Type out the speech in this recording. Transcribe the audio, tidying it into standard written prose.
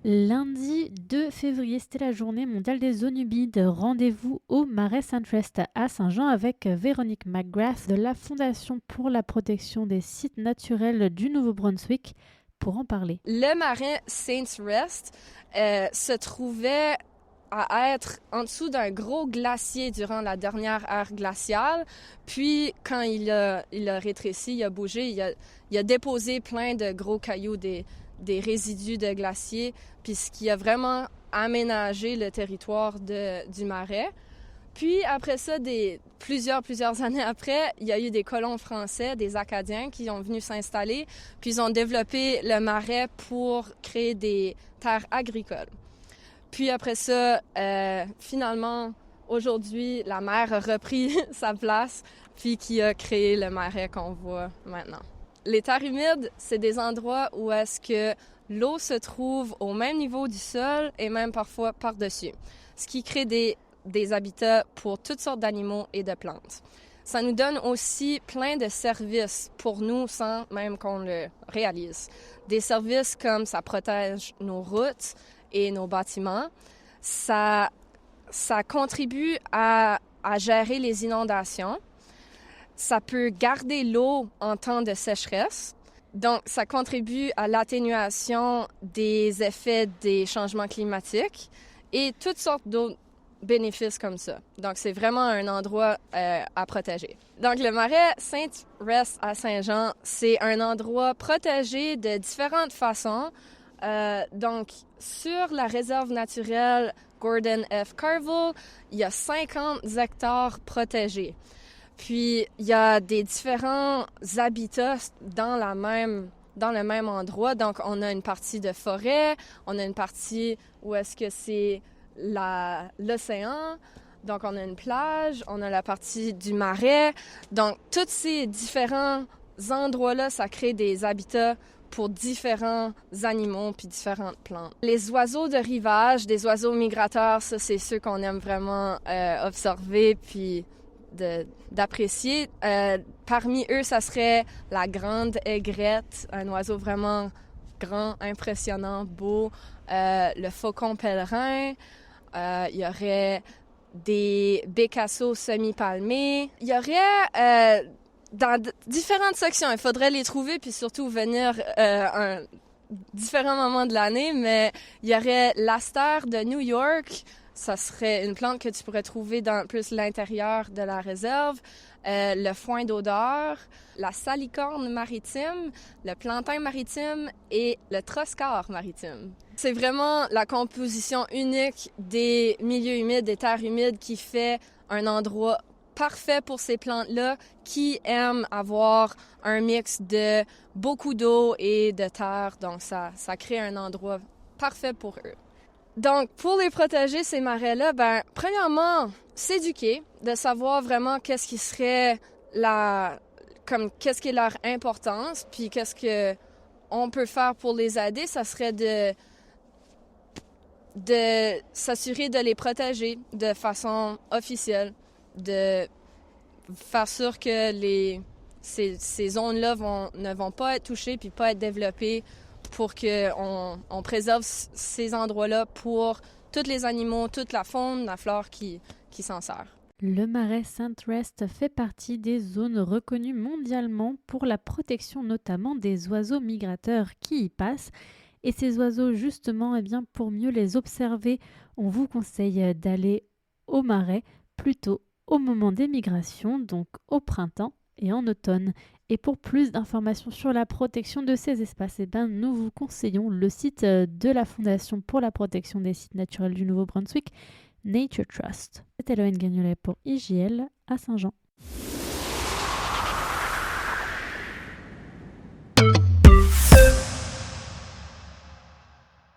Lundi 2 février, c'était la journée mondiale des zones humides. Rendez-vous au Marais Saint-Rest à Saint-Jean avec Véronique McGrath de la Fondation pour la protection des sites naturels du Nouveau-Brunswick pour en parler. Le marais Saint-Rest se trouvait à être en dessous d'un gros glacier durant la dernière ère glaciale. Puis, quand il a rétréci, il a bougé, il a déposé plein de gros cailloux, des résidus de glacier, puis ce qui a vraiment aménagé le territoire du marais. Puis après ça, plusieurs années après, il y a eu des colons français, des Acadiens qui ont venu s'installer, puis ils ont développé le marais pour créer des terres agricoles. Puis après ça, finalement, aujourd'hui, la mer a repris sa place, puis qui a créé le marais qu'on voit maintenant. Les terres humides, c'est des endroits où est-ce que l'eau se trouve au même niveau du sol et même parfois par-dessus, ce qui crée des habitats pour toutes sortes d'animaux et de plantes. Ça nous donne aussi plein de services pour nous sans même qu'on le réalise. Des services comme ça protège nos routes et nos bâtiments. Ça contribue à gérer les inondations. Ça peut garder l'eau en temps de sécheresse. Donc, ça contribue à l'atténuation des effets des changements climatiques et toutes sortes d'autres bénéfices comme ça. Donc, c'est vraiment un endroit à protéger. Donc, le marais Saint-Rest à Saint-Jean, c'est un endroit protégé de différentes façons. Donc, sur la réserve naturelle Gordon F. Carville, il y a 50 hectares protégés. Puis, il y a des différents habitats dans le même endroit. Donc, on a une partie de forêt, on a une partie où est-ce que c'est l'océan. Donc, on a une plage, on a la partie du marais. Donc, tous ces différents endroits-là, ça crée des habitats pour différents animaux puis différentes plantes. Les oiseaux de rivage, des oiseaux migrateurs, ça, c'est ceux qu'on aime vraiment observer puis d'apprécier. Parmi eux, ça serait la grande aigrette, un oiseau vraiment grand, impressionnant, beau. Le faucon pèlerin. Il y aurait des bécassos semi-palmés. Il y aurait dans différentes sections. Il faudrait les trouver puis surtout venir à différents moments de l'année. Mais il y aurait l'astère de New York. Ça serait une plante que tu pourrais trouver dans plus l'intérieur de la réserve. Le foin d'odeur, la salicorne maritime, le plantain maritime et le troscar maritime. C'est vraiment la composition unique des milieux humides, des terres humides qui fait un endroit parfait pour ces plantes-là qui aiment avoir un mix de beaucoup d'eau et de terre. Donc, ça crée un endroit parfait pour eux. Donc, pour les protéger, ces marais-là, premièrement, s'éduquer, de savoir vraiment qu'est-ce qui serait qu'est-ce qui est leur importance, puis qu'est-ce que on peut faire pour les aider, ça serait de s'assurer de les protéger de façon officielle, de faire sûr que ces zones-là ne vont pas être touchées puis pas être développées pour qu'on préserve ces endroits-là pour tous les animaux, toute la faune, la flore qui s'en sert. Le marais Saint-Rest fait partie des zones reconnues mondialement pour la protection notamment des oiseaux migrateurs qui y passent. Et ces oiseaux, justement, pour mieux les observer, on vous conseille d'aller au marais plutôt au moment des migrations, donc au printemps et en automne. Et pour plus d'informations sur la protection de ces espaces, nous vous conseillons le site de la Fondation pour la protection des sites naturels du Nouveau-Brunswick, Nature Trust. C'était Loane Gagnolet pour IJL à Saint-Jean.